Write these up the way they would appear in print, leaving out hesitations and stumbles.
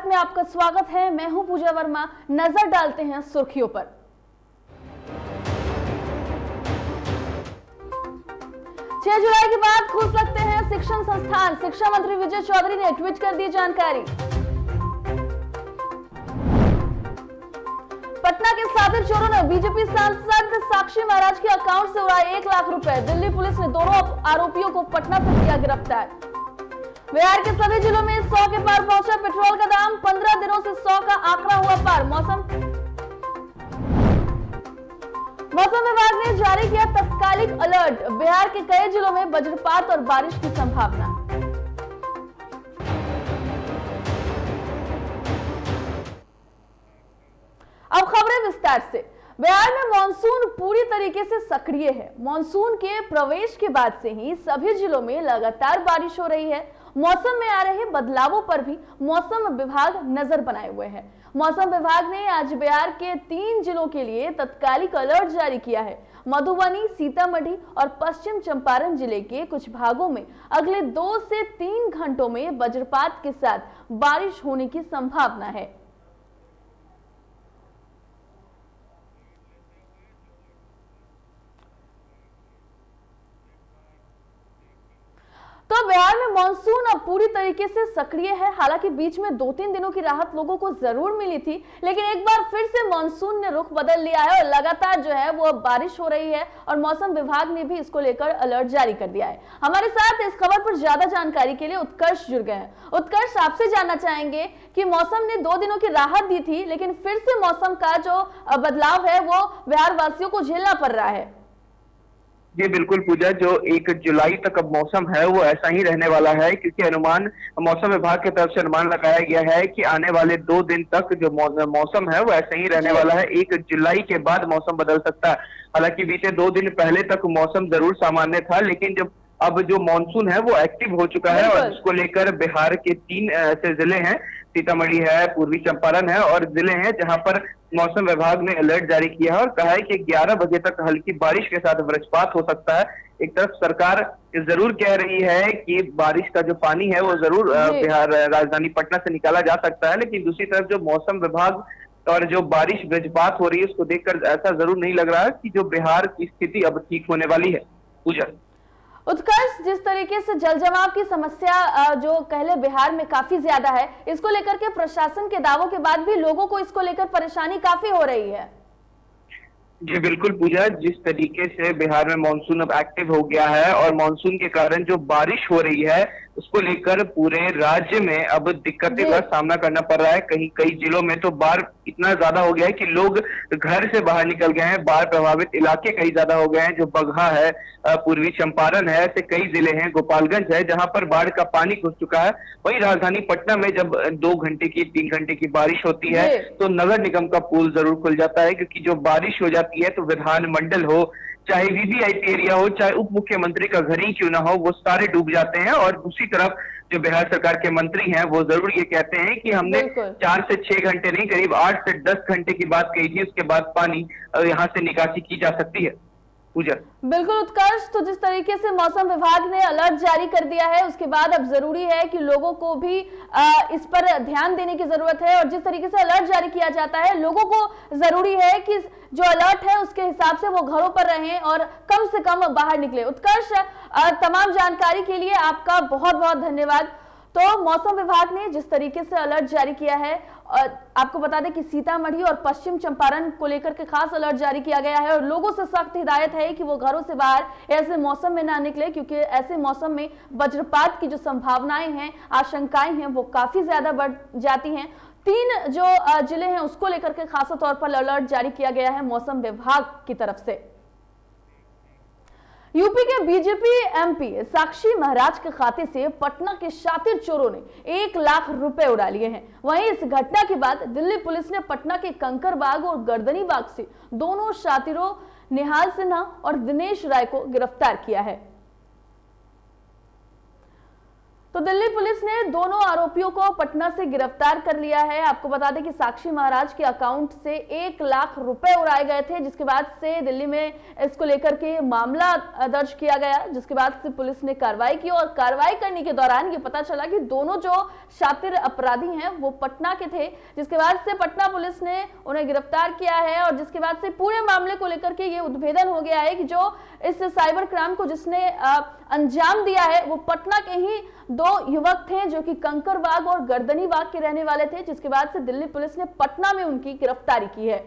में आपका स्वागत है। मैं हूं पूजा वर्मा। नजर डालते हैं सुर्खियों पर। 6 जुलाई के बाद खुल सकते हैं शिक्षण संस्थान। शिक्षा मंत्री विजय चौधरी ने ट्वीट कर दी जानकारी। पटना के सातिर चोरों ने बीजेपी सांसद साक्षी महाराज के अकाउंट से उड़ाए 1 लाख रुपए। दिल्ली पुलिस ने दोनों आरोपियों को पटना से किया गिरफ्तार। बिहार के सभी जिलों में 100 के पार पहुंचा पेट्रोल का दाम। 15 दिनों से 100 का आंकड़ा हुआ पार। मौसम विभाग ने जारी किया तत्कालिक अलर्ट। बिहार के कई जिलों में वज्रपात और बारिश की संभावना। अब खबरें विस्तार से। बिहार में मानसून पूरी तरीके से सक्रिय है। मानसून के प्रवेश के बाद से ही सभी जिलों में लगातार बारिश हो रही है। मौसम में आ रहे बदलावों पर भी मौसम विभाग नजर बनाए हुए है। मौसम विभाग ने आज बिहार के 3 जिलों के लिए तत्कालिक अलर्ट जारी किया है। मधुबनी, सीतामढ़ी और पश्चिम चंपारण जिले के कुछ भागों में अगले 2 से 3 घंटों में वज्रपात के साथ बारिश होने की संभावना है। तो बिहार में मानसून अब पूरी तरीके से सक्रिय है। हालांकि बीच में 2-3 दिनों की राहत लोगों को जरूर मिली थी, लेकिन एक बार फिर से मानसून ने रुख बदल लिया है और लगातार जो है वो बारिश हो रही है और मौसम विभाग ने भी इसको लेकर अलर्ट जारी कर दिया है। हमारे साथ इस खबर पर ज्यादा जानकारी के लिए उत्कर्ष जुड़ गए हैं। उत्कर्ष, आपसे जानना चाहेंगे कि मौसम ने 2 दिनों की राहत दी थी, लेकिन फिर से मौसम का जो बदलाव है वो बिहार वासियों को झेलना पड़ रहा है। जी बिल्कुल पूजा, जो 1 जुलाई तक अब मौसम है वो ऐसा ही रहने वाला है, क्योंकि अनुमान मौसम विभाग की तरफ से अनुमान लगाया गया है कि आने वाले 2 दिन तक जो मौसम है वो ऐसा ही रहने वाला है। 1 जुलाई के बाद मौसम बदल सकता है। हालांकि बीते 2 दिन पहले तक मौसम जरूर सामान्य था, लेकिन जब अब जो मानसून है वो एक्टिव हो चुका है और इसको लेकर बिहार के 3 ऐसे जिले हैं, सीतामढ़ी है, पूर्वी चंपारण है और जिले हैं जहां पर मौसम विभाग ने अलर्ट जारी किया है और कहा है कि 11 बजे तक हल्की बारिश के साथ वज्रपात हो सकता है। एक तरफ सरकार जरूर कह रही है कि बारिश का जो पानी है वो जरूर बिहार राजधानी पटना से निकाला जा सकता है, लेकिन दूसरी तरफ जो मौसम विभाग और जो बारिश वज्रपात हो रही है उसको देखकर ऐसा जरूर नहीं लग रहा है कि जो बिहार की स्थिति अब ठीक होने वाली है। पूजा, उत्कर्ष, जिस तरीके से जल जमाव की समस्या जो कहले बिहार में काफी ज्यादा है, इसको लेकर के प्रशासन के दावों के बाद भी लोगों को इसको लेकर परेशानी काफी हो रही है। जी बिल्कुल पूजा, जिस तरीके से बिहार में मानसून अब एक्टिव हो गया है और मानसून के कारण जो बारिश हो रही है उसको लेकर पूरे राज्य में अब दिक्कतें का सामना करना पड़ रहा है। कई जिलों में तो बाढ़ इतना ज्यादा हो गया है कि लोग घर से बाहर निकल गए हैं। बाढ़ प्रभावित इलाके कई ज्यादा हो गए हैं, जो बगहा है, पूर्वी चंपारण है, ऐसे कई जिले हैं, गोपालगंज है, जहां पर बाढ़ का पानी घुस चुका है। वहीं राजधानी पटना में जब 2 घंटे की 3 घंटे की बारिश होती है तो नगर निगम का पुल जरूर खुल जाता है, क्योंकि जो बारिश हो जाती है तो विधानमंडल हो, चाहे वीवीआईपी एरिया हो, चाहे उप मुख्यमंत्री का घर ही क्यों ना हो, वो सारे डूब जाते हैं। और दूसरी तरफ जो बिहार सरकार के मंत्री हैं वो जरूर ये कहते हैं कि हमने 4 से 6 घंटे नहीं, करीब 8 से 10 घंटे की बात कही थी, उसके बाद पानी यहाँ से निकासी की जा सकती है। पूजा, बिल्कुल उत्कर्ष, तो जिस तरीके से मौसम विभाग ने अलर्ट जारी कर दिया है उसके बाद अब जरूरी है कि लोगों को भी इस पर ध्यान देने की जरूरत है। और जिस तरीके से अलर्ट जारी किया जाता है, लोगों को जरूरी है कि जो अलर्ट है उसके हिसाब से वो घरों पर रहें और कम से कम बाहर निकले। उत्कर्ष, तमाम जानकारी के लिए आपका बहुत बहुत धन्यवाद। तो मौसम विभाग ने जिस तरीके से अलर्ट जारी किया है, और आपको बता दें कि सीतामढ़ी और पश्चिम चंपारण को लेकर के खास अलर्ट जारी किया गया है और लोगों से सख्त हिदायत है कि वो घरों से बाहर ऐसे मौसम में ना निकले, क्योंकि ऐसे मौसम में वज्रपात की जो संभावनाएं हैं, आशंकाएं हैं, वो काफी ज्यादा बढ़ जाती हैं। 3 जो जिले हैं उसको लेकर के खास तौर पर अलर्ट जारी किया गया है मौसम विभाग की तरफ से। यूपी के बीजेपी एमपी साक्षी महाराज के खाते से पटना के शातिर चोरों ने 1 लाख रुपए उड़ा लिए हैं। वहीं इस घटना के बाद दिल्ली पुलिस ने पटना के कंकरबाग और गर्दनी बाग से दोनों शातिरों निहाल सिन्हा और दिनेश राय को गिरफ्तार किया है। तो दिल्ली पुलिस ने दोनों आरोपियों को पटना से गिरफ्तार कर लिया है। आपको बता दें कि साक्षी महाराज के अकाउंट से 1 लाख रुपए उड़ाए गए थे, जिसके बाद से दिल्ली में इसको लेकर के मामला दर्ज किया गया, जिसके बाद से पुलिस ने कार्रवाई की और कार्रवाई करने के दौरान ये पता चला कि दोनों जो शातिर अपराधी हैं वो पटना के थे, जिसके बाद से पटना पुलिस ने उन्हें गिरफ्तार किया है और जिसके बाद से पूरे मामले को लेकर के ये उद्भेदन हो गया है कि जो इस साइबर क्राइम को जिसने अंजाम दिया है वो पटना के ही 2 युवक थे जो कि कंकरबाग और गर्दनीबाग के रहने वाले थे, जिसके बाद से दिल्ली पुलिस ने पटना में उनकी गिरफ्तारी की है।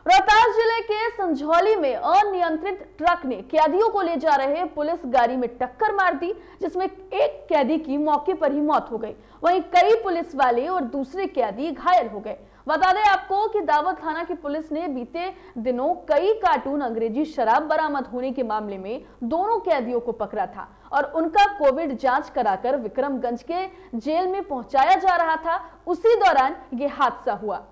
रोहतास जिले के संझौली में अनियंत्रित ट्रक ने कैदियों को ले जा रहे पुलिस गाड़ी में टक्कर मार दी, जिसमें एक कैदी की मौके पर ही मौत हो गई। वहीं कई पुलिस वाले और दूसरे कैदी घायल हो गए। बता दें आपको कि दावत थाना की पुलिस ने बीते दिनों कई कार्टून अंग्रेजी शराब बरामद होने के मामले में दोनों कैदियों को पकड़ा था और उनका कोविड जांच कराकर विक्रमगंज के जेल में पहुंचाया जा रहा था। उसी दौरान ये हादसा हुआ।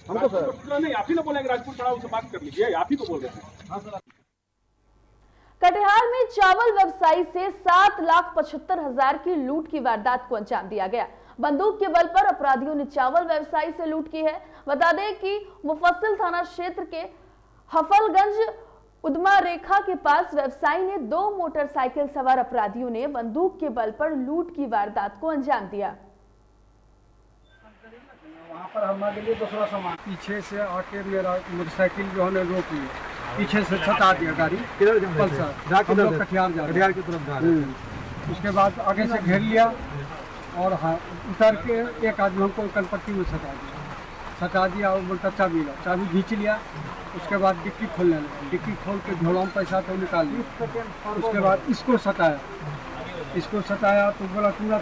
हमको सर नहीं, आप ही लोग बोलेंगे, राजपूत खड़ा उनसे बात कर लीजिए, आप ही तो बोल रहे हैं। कटिहार में चावल व्यवसायी से 7,75,000 की लूट की वारदात को अंजाम दिया गया। बंदूक के बल पर अपराधियों ने चावल व्यवसायी से लूट की है। बता दें कि मुफस्सिल थाना क्षेत्र के हफलगंज उदमा रेखा के पास व्यवसायी ने 2 मोटरसाइकिल सवार अपराधियों ने बंदूक के बल पर लूट की वारदात को अंजाम दिया। वहाँ पर हमारे लिए दूसरा सामान पीछे से आके मेरा मोटरसाइकिल जो है रोक लिया, पीछे से छटा दिया गाड़ी। किधर पल्सर हम लोग कटिहार की तरफ जा रहे हैं। उसके बाद आगे से घेर लिया और हाँ उतर के एक आदमी हमको कनपट्टी में सटा दिया और बोलता चाबी खींच लिया। उसके बाद डिक्की खोलने लगा, डिक्की खोल के झोला में पैसा तो निकाल लिया। उसके बाद इसको सटाया तो बोला तुम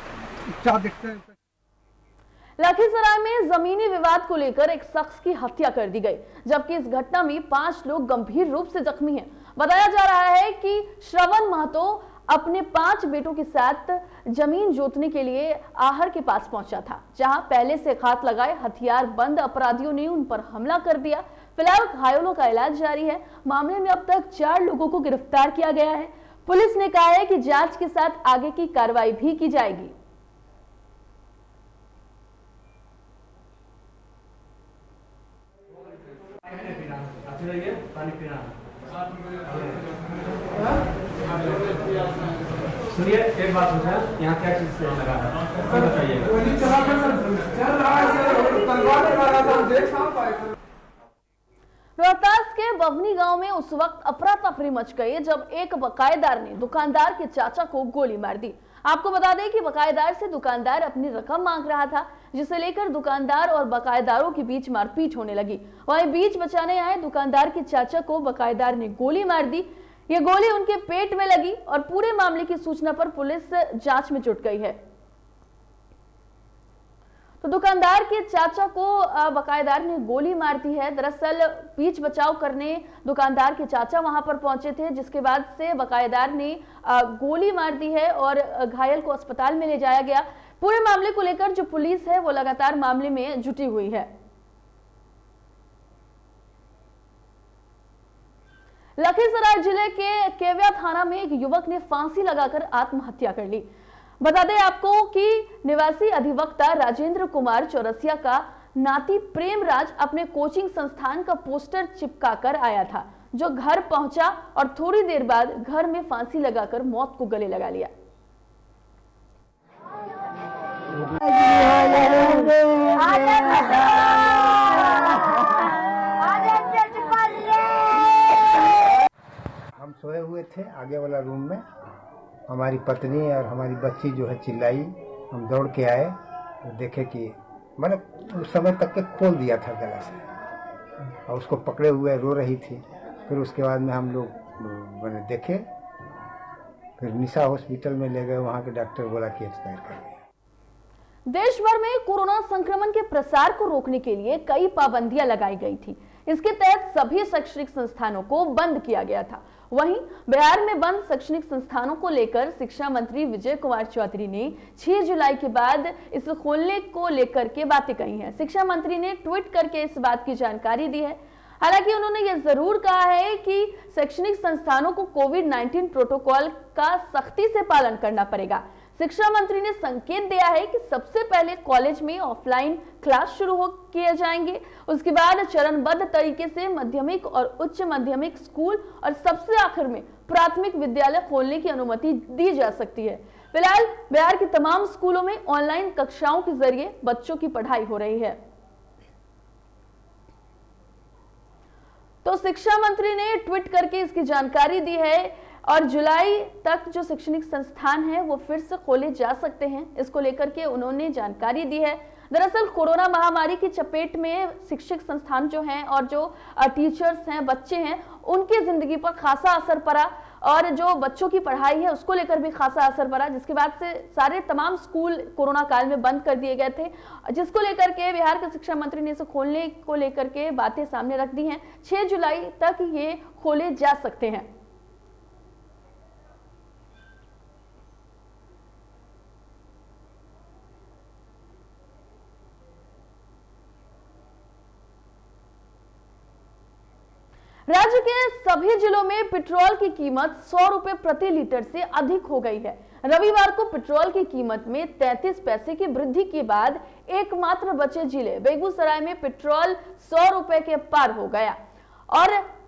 क्या देखते हैं। लखीसराय में जमीनी विवाद को लेकर एक शख्स की हत्या कर दी गई, जबकि इस घटना में 5 लोग गंभीर रूप से जख्मी हैं। बताया जा रहा है कि श्रवण महतो अपने 5 बेटों के साथ जमीन जोतने के लिए आहर के पास पहुंचा था, जहां पहले से घात लगाए हथियार बंद अपराधियों ने उन पर हमला कर दिया। फिलहाल घायलों का इलाज जारी है। मामले में अब तक 4 लोगों को गिरफ्तार किया गया है। पुलिस ने कहा है कि जांच के साथ आगे की कार्रवाई भी की जाएगी। सुनिए, एक बात पूछा, यहाँ क्या चीज से लगा है बताइए। रोहतास के बवनी गांव में उस वक्त अफरा तफरी मच गई जब एक बकायेदार ने दुकानदार के चाचा को गोली मार दी। आपको बता दें कि बकायेदार से दुकानदार अपनी रकम मांग रहा था, जिसे लेकर दुकानदार और बकायेदारों के बीच मारपीट होने लगी। वहीं बीच बचाने आए दुकानदार के चाचा को बकायेदार ने गोली मार दी। ये गोली उनके पेट में लगी और पूरे मामले की सूचना पर पुलिस जांच में जुट गई है। तो दुकानदार के चाचा को बकायेदार ने गोली मार दी है। दरअसल बीच बचाव करने दुकानदार के चाचा वहां पर पहुंचे थे, जिसके बाद से बकायेदार ने गोली मार दी है और घायल को अस्पताल में ले जाया गया। पूरे मामले को लेकर जो पुलिस है वो लगातार मामले में जुटी हुई है। लखीसराय जिले के केविया थाना में एक युवक ने फांसी लगाकर आत्महत्या कर ली। बता दें आपको कि निवासी अधिवक्ता राजेंद्र कुमार चौरसिया का नाती प्रेमराज अपने कोचिंग संस्थान का पोस्टर चिपकाकर आया था, जो घर पहुंचा और थोड़ी देर बाद घर में फांसी लगाकर मौत को गले लगा लिया। हम सोए हुए थे आगे वाला रूम में, हमारी पत्नी और हमारी बच्ची जो है चिल्लाई। हम दौड़ के आए तो देखे कि मैंने उस समय तक के खोल दिया था गला से और उसको पकड़े हुए रो रही थी। फिर उसके बाद में हम लोग मैंने देखे, फिर निशा हॉस्पिटल में ले गए। वहाँ के डॉक्टर बोला कि एक्सपायर कर गया। देश भर में कोरोना संक्रमण के प्रसार को रोकने के लिए कई पाबंदियां लगाई गई थी। इसके तहत सभी शैक्षणिक संस्थानों को बंद किया गया था। वहीं बिहार में बंद शैक्षणिक संस्थानों को लेकर शिक्षा मंत्री विजय कुमार चौधरी ने 6 जुलाई के बाद इसे खोलने को लेकर के बातें कही हैं। शिक्षा मंत्री ने ट्वीट करके इस बात की जानकारी दी है। हालांकि उन्होंने यह जरूर कहा है कि शैक्षणिक संस्थानों को कोविड-19 प्रोटोकॉल का सख्ती से पालन करना पड़ेगा। शिक्षा मंत्री ने संकेत दिया है कि सबसे पहले कॉलेज में ऑफलाइन क्लास शुरू किए जाएंगे, उसके बाद चरणबद्ध तरीके से माध्यमिक और उच्च माध्यमिक स्कूल और सबसे आखिर में प्राथमिक विद्यालय खोलने की अनुमति दी जा सकती है। फिलहाल बिहार के तमाम स्कूलों में ऑनलाइन कक्षाओं के जरिए बच्चों की पढ़ाई हो रही है। तो शिक्षा मंत्री ने ट्वीट करके इसकी जानकारी दी है और जुलाई तक जो शैक्षणिक संस्थान है वो फिर से खोले जा सकते हैं, इसको लेकर के उन्होंने जानकारी दी है। दरअसल कोरोना महामारी की चपेट में शिक्षक संस्थान जो हैं और जो टीचर्स हैं, बच्चे हैं, उनकी जिंदगी पर खासा असर पड़ा और जो बच्चों की पढ़ाई है उसको लेकर भी खासा असर पड़ा, जिसके बाद से सारे तमाम स्कूल कोरोना काल में बंद कर दिए गए थे, जिसको लेकर के बिहार के शिक्षा मंत्री ने इसे खोलने को लेकर के बातें सामने रख दी हैं। 6 जुलाई तक ये खोले जा सकते हैं। राज्य के सभी जिलों में पेट्रोल की कीमत 100 रुपए प्रति लीटर से अधिक हो गई है। रविवार को पेट्रोल की कीमत में 33 पैसे की वृद्धि के बाद एकमात्र बचे जिले बेगूसराय में पेट्रोल 100 रुपए के पार हो गया और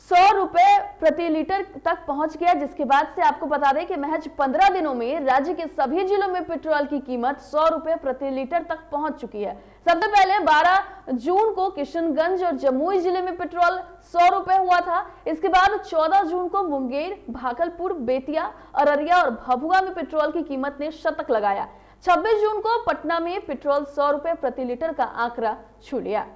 100 रुपए प्रति लीटर तक पहुंच गया, जिसके बाद से आपको बता दें कि महज 15 दिनों में राज्य के सभी जिलों में पेट्रोल की कीमत 100 रुपए प्रति लीटर तक पहुंच चुकी है। सबसे पहले 12 जून को किशनगंज और जमुई जिले में पेट्रोल 100 रुपए हुआ था। इसके बाद 14 जून को मुंगेर, भागलपुर, बेतिया, अररिया और भभुआ में पेट्रोल की कीमत ने शतक लगाया। 26 जून को पटना में पेट्रोल 100 रुपए प्रति लीटर का आंकड़ा छू लिया।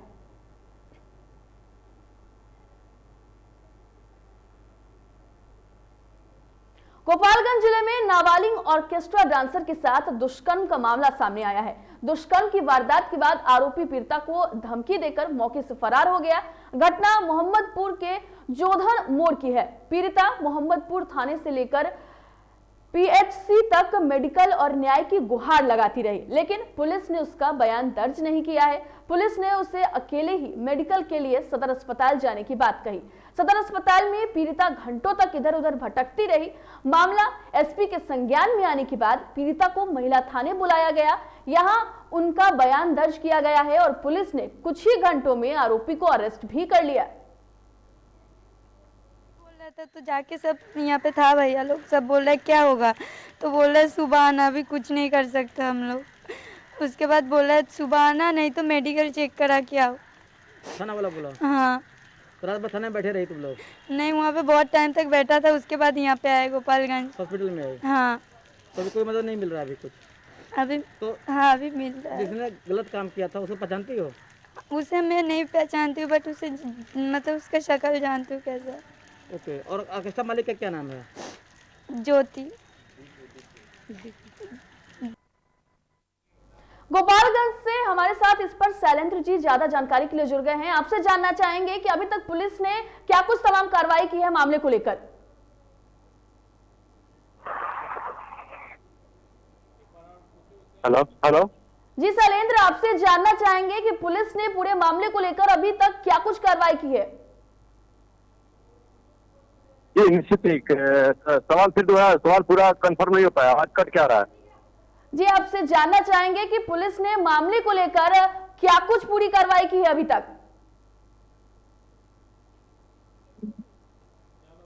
गोपालगंज जिले में नाबालिग ऑर्केस्ट्रा डांसर के साथ दुष्कर्म का मामला सामने आया है। दुष्कर्म की वारदात के बाद आरोपी पीड़िता को धमकी देकर मौके से फरार हो गया। घटना मोहम्मदपुर के जोधर मोड़ की है। पीड़िता मोहम्मदपुर थाने से लेकर पीएचसी तक मेडिकल और न्याय की गुहार लगाती रही, लेकिन पुलिस ने उसका बयान दर्ज नहीं किया है। पुलिस ने उसे अकेले ही मेडिकल के लिए सदर अस्पताल जाने की बात कही। सदर अस्पताल में पीड़िता घंटों तक इधर उधर भटकती रही। मामला एसपी के संज्ञान में आने के बाद पीड़िता को महिला थाने बुलाया गया। यहां उनका बयान दर्ज किया गया है और पुलिस ने कुछ ही घंटों में आरोपी को अरेस्ट भी कर लिया। तो जाके सब यहाँ पे था, भैया लोग सब बोल रहे क्या होगा, तो बोल रहे सुबह आना, अभी कुछ नहीं कर सकते हम लोग। उसके बाद बोल रहे सुबह आना, नहीं तो मेडिकल चेक करा के आओ। थाना वाला बोला? हाँ। तो रात भर थाने में बैठे रही तुम लोग? नहीं, वहाँ पे बहुत टाइम तक बैठा था, उसके बाद यहाँ पे आए गोपालगंज हॉस्पिटल में आए। हाँ। तो अभी कोई मदद नहीं मिल रहा अभी कुछ? अभी तो हाँ अभी मिल रहा है। जिसने गलत काम किया था उसे पहचानती हो? उसे मैं नहीं पहचानती हूँ, बट उसे मतलब उसका शक्ल जानती हूँ कैसा। ओके। और ऑर्केस्ट्रा मालिक का क्या नाम है? ज्योति। गोपालगंज से हमारे साथ इस पर शैलेंद्र जी ज्यादा जानकारी के लिए जुड़ गए हैं। आपसे जानना चाहेंगे कि अभी तक पुलिस ने क्या कुछ तमाम कार्रवाई की है मामले को लेकर। हेलो जी शैलेंद्र, आपसे जानना चाहेंगे कि पुलिस ने पूरे मामले को लेकर अभी तक क्या कुछ कार्रवाई की है। ये निश्चित एक सवाल फिर दोबारा सवाल पूरा कंफर्म नहीं हो पाया, आज कट क्या रहा है? जी आपसे जानना चाहेंगे कि पुलिस ने मामले को लेकर क्या कुछ पूरी कार्रवाई की है अभी तक।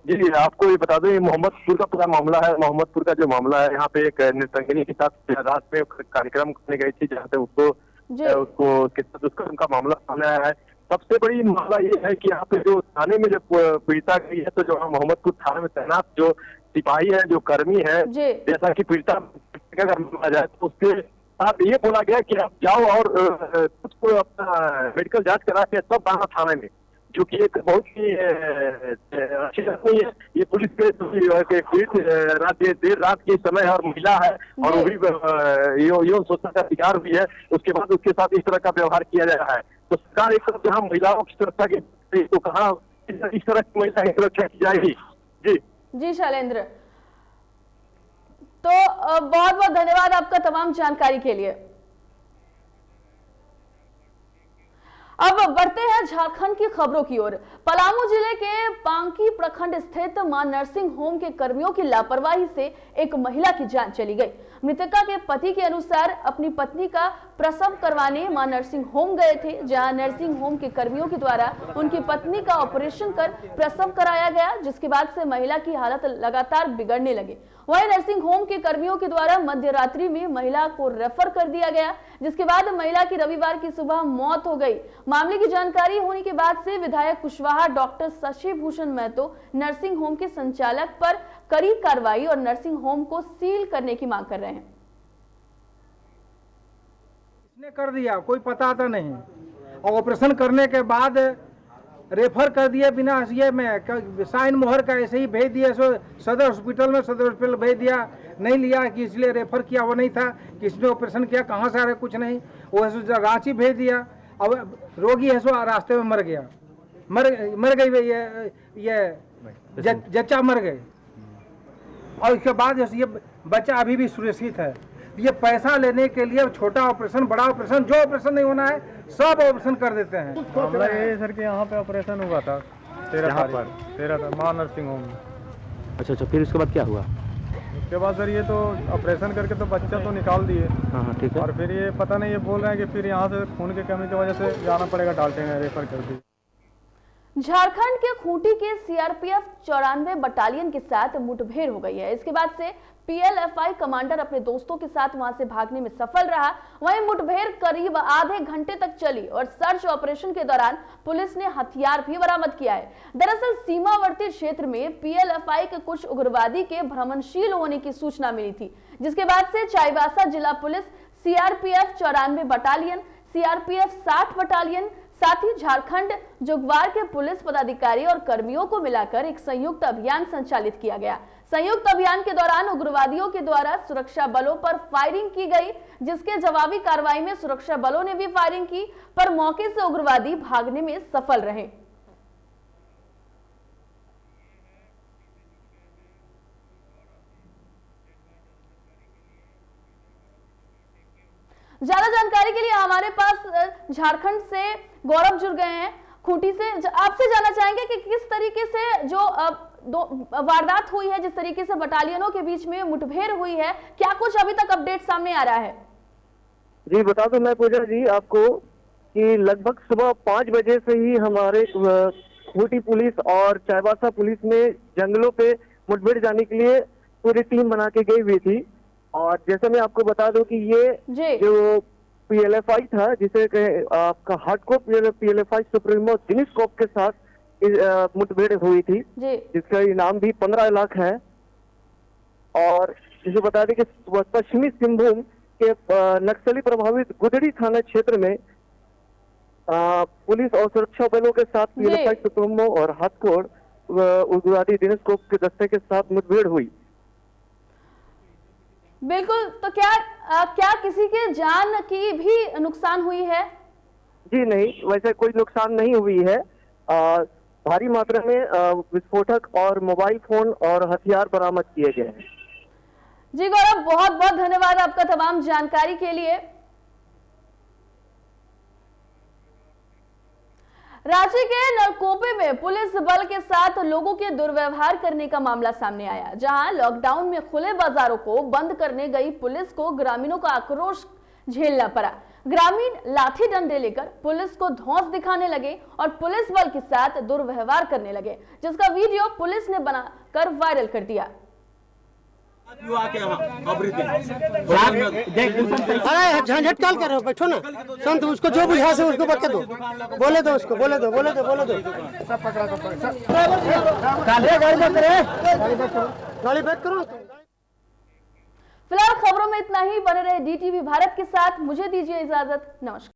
जी आपको ये बता दूं, ये मोहम्मदपुर का पूरा मामला है। मोहम्मदपुर का जो मामला है, यहाँ पे एक नृतंगिनी के साथ रात में कार्यक्रम करने गई थी, जहाँ पे उसको कितना दुष्कर्म का मामला सामने आया है। सबसे बड़ी मामला ये है कि यहाँ पे जो थाने में जो पीड़िता गई है, तो जो मोहम्मदपुर थाने में तैनात जो सिपाही है, जो कर्मी है, जैसा कि पीड़िता माना जाए तो उसके साथ ये बोला गया कि आप जाओ और खुद को अपना मेडिकल जांच करा के सब आना थाने में, जो कि एक बहुत ही अच्छी बात नहीं है। ये पुलिस के देर रात के समय और महिला है और वो भी यौन शोषण का शिकार भी है, उसके बाद उसके साथ इस तरह का व्यवहार किया जा रहा है। तो सरकार एक तरफ जहाँ महिलाओं की सुरक्षा की, तो कहाँ इस तरह की महिला की सुरक्षा की जाएगी? जी शैलेंद्र, तो बहुत बहुत धन्यवाद आपका तमाम जानकारी के लिए। अब बढ़ते हैं झारखंड की खबरों की ओर। पलामू जिले के पांकी प्रखंड स्थित मां नर्सिंग होम के कर्मियों की लापरवाही से एक महिला की जान चली गई। मृतका के पति के अनुसार अपनी पत्नी का प्रसव करवाने मां नर्सिंग होम गए थे, जहां नर्सिंग होम के कर्मियों के द्वारा उनकी पत्नी का ऑपरेशन कर प्रसव कराया गया, जिसके बाद से महिला की हालत लगातार बिगड़ने लगी। वहीं नर्सिंग होम के कर्मियों के द्वारा मध्य रात्रि में महिला को रेफर कर दिया गया, जिसके बाद महिला की रविवार की सुबह मौत हो गई। मामले की जानकारी होने के बाद से विधायक Kushwaha doctor Shashi Bhushan Mahto nursing home के संचालक पर कड़ी कार्रवाई और नर्सिंग होम को सील करने की मांग कर रहे हैं। इसने कर दिया, कोई पता था नहीं, और ऑपरेशन करने के बाद रेफर कर दिया बिना ये में साइन मोहर का ऐसे ही भेज दिया। सदर हॉस्पिटल भेज दिया, नहीं लिया कि इसलिए रेफर किया, वो नहीं था कि इसने ऑपरेशन किया, कहाँ से आ रहा कुछ नहीं, वो रांची भेज दिया। अब रोगी है सो रास्ते में मर गया, मर गई ये जच्चा मर गए, और इसके बाद ये बच्चा अभी भी सुरक्षित है। ये पैसा लेने के लिए छोटा ऑपरेशन, बड़ा ऑपरेशन, जो ऑपरेशन नहीं होना है सब ऑपरेशन कर देते हैं। मामला ये सर कि यहाँ पे ऑपरेशन हुआ था 13 मां नर्सिंग होम में। अच्छा, फिर उसके बाद क्या हुआ? उसके बाद सर ये तो ऑपरेशन करके तो बच्चा तो निकाल दिए। हाँ, ठीक है। और फिर ये पता नहीं, ये बोल रहे हैं कि फिर यहाँ से खून की कमी की वजह से जाना पड़ेगा, डालते हैं, रेफर कर दी। झारखंड के खूंटी के सीआरपीएफ 94 बटालियन के साथ मुठभेड़ हो गई है। इसके बाद से पीएलएफआई कमांडर अपने दोस्तों के साथ वहां से भागने में सफल रहा। वहीं मुठभेड़ करीब आधे घंटे तक चली और सर्च ऑपरेशन के दौरान पुलिस ने हथियार भी बरामद किया है। दरअसल सीमावर्ती क्षेत्र में पीएलएफआई के कुछ उग्रवादी के भ्रमणशील होने की सूचना मिली थी, जिसके बाद से चाईबासा जिला police, CRPF 94 battalion, CRPF 60 battalion, साथ ही झारखंड जुगवार के पुलिस पदाधिकारी और कर्मियों को मिलाकर एक संयुक्त अभियान संचालित किया गया। संयुक्त अभियान के दौरान उग्रवादियों के द्वारा सुरक्षा बलों पर फायरिंग की गई, जिसके जवाबी कार्रवाई में सुरक्षा बलों ने भी फायरिंग की, पर मौके से उग्रवादी भागने में सफल रहे। ज्यादा जानकारी के लिए हमारे पास झारखंड से गौरव जुड़ गए हैं खूंटी से। आपसे जानना चाहेंगे कि किस तरीके से जो वारदात हुई है, जिस तरीके से बटालियनों के बीच में मुठभेड़ हुई है, क्या कुछ अभी तक अपडेट सामने आ रहा है? जी बता दूं मैं पूजा जी आपको कि लगभग सुबह 5 बजे से ही हमारे खूंटी पुलिस और चाईबासा पुलिस ने जंगलों पे मुठभेड़ जाने के लिए पूरी टीम बना के गई हुई थी। और जैसे मैं आपको बता दूं कि ये जो पीएलएफआई था, जिसे आपका हार्डकोर पीएलएफआई सुप्रीमो दिनेश कोप के साथ मुठभेड़ हुई थी, जिसका इनाम भी 15 लाख है। और जिसे बता दें कि पश्चिमी सिंहभूम के नक्सली प्रभावित गुदड़ी थाना क्षेत्र में पुलिस और सुरक्षा बलों के साथ पीएलएफआई सुप्रीमो और हार्डकोर उग्रवादी दिनेश कोप के दस्ते के साथ मुठभेड़ हुई। बिल्कुल, तो क्या किसी के जान की भी नुकसान हुई है? जी नहीं, वैसे कोई नुकसान नहीं हुई है। भारी मात्रा में विस्फोटक और मोबाइल फोन और हथियार बरामद किए गए हैं। जी गौरव, बहुत बहुत धन्यवाद आपका तमाम जानकारी के लिए। रांची के नलकोपे में पुलिस बल के साथ लोगों के दुर्व्यवहार करने का मामला सामने आया, जहां लॉकडाउन में खुले बाजारों को बंद करने गई पुलिस को ग्रामीणों का आक्रोश झेलना पड़ा। ग्रामीण लाठी डंडे लेकर पुलिस को धौंस दिखाने लगे और पुलिस बल के साथ दुर्व्यवहार करने लगे, जिसका वीडियो पुलिस ने बनाकर वायरल कर दिया। अरे झंझट काल कर रहे हो, बैठो ना संत, उसको जो बुझा से उसको बता दो, बोले दो उसको, बोले दो सब पकड़ा दो, गाड़ी बैक करो। फिलहाल खबरों में इतना ही। बने रहे डीटीवी भारत के साथ, मुझे दीजिए इजाजत, नमस्कार।